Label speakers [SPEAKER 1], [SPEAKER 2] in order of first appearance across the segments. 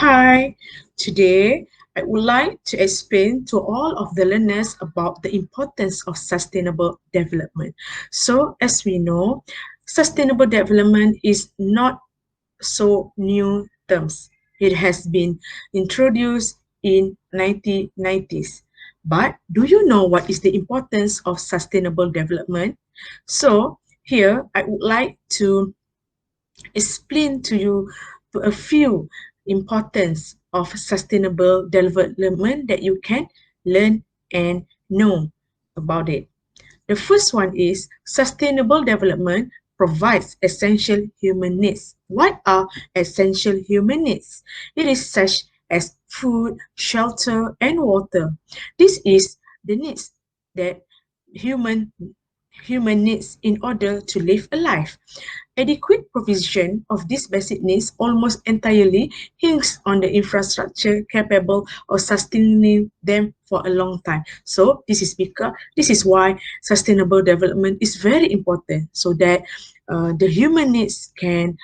[SPEAKER 1] Hi, today I would like to explain to all of the learners about the importance of sustainable development. So, as we know, sustainable development is not so new terms. It has been introduced in 1990s. But do you know what is the importance of sustainable development? So, here I would like to explain to you to a few importance of sustainable development that you can learn and know about it. The first one is sustainable development provides essential human needs. What are essential human needs? It is such as food, shelter, and water. This is the needs that human needs in order to live a life. Adequate provision of these basic needs almost entirely hinges on the infrastructure capable of sustaining them for a long time. So this is why sustainable development is very important, so that the human needs can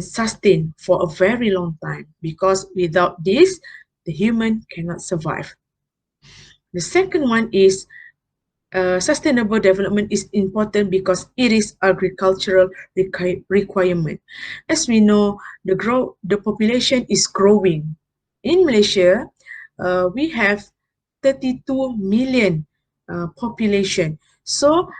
[SPEAKER 1] sustain for a very long time, because without this, the human cannot survive. The second one is sustainable development is important because it is agricultural requirement. As we know, the population is growing. In Malaysia, we have 32 million population. So,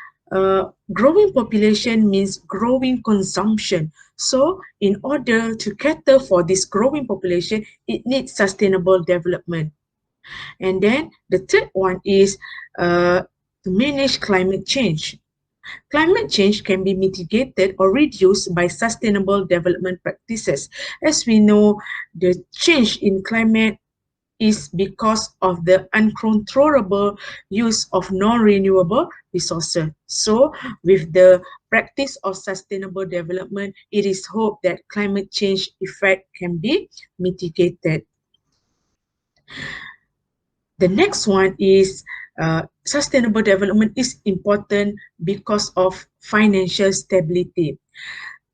[SPEAKER 1] growing population means growing consumption. So, in order to cater for this growing population, it needs sustainable development. And then the third one is to manage climate change. Climate change can be mitigated or reduced by sustainable development practices. As we know, the change in climate is because of the uncontrollable use of non-renewable resources. So, with the practice of sustainable development, it is hoped that climate change effect can be mitigated. The next one is sustainable development is important because of financial stability.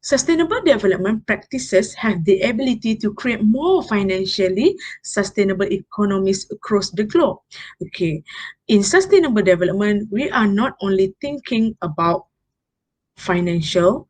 [SPEAKER 1] Sustainable development practices have the ability to create more financially sustainable economies across the globe. Okay, in sustainable development, we are not only thinking about financial,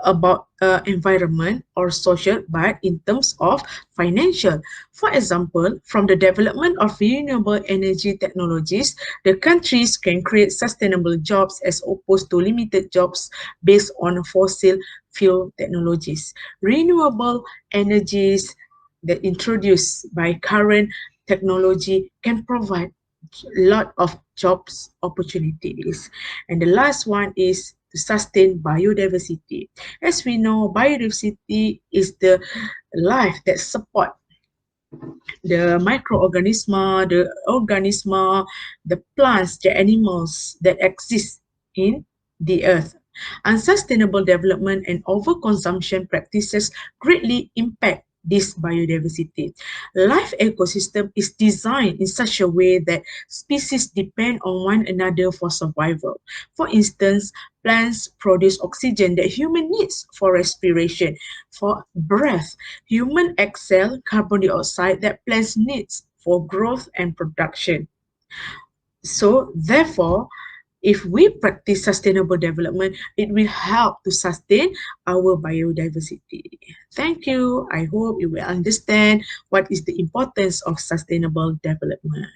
[SPEAKER 1] about environment or social, but in terms of financial. For example, from the development of renewable energy technologies, the countries can create sustainable jobs as opposed to limited jobs based on fossil fuel technologies. Renewable energies that introduced by current technology can provide a lot of jobs opportunities. And the last one is to sustain biodiversity. As we know, biodiversity is the life that support the microorganisms, the organisms, the plants, the animals that exist in the earth. Unsustainable development and overconsumption practices greatly impact this biodiversity. Life ecosystem is designed in such a way that species depend on one another for survival. For instance, plants produce oxygen that human needs for respiration, for breath. Human exhale carbon dioxide that plants needs for growth and production. So therefore, if we practice sustainable development, it will help to sustain our biodiversity. Thank you. I hope you will understand what is the importance of sustainable development.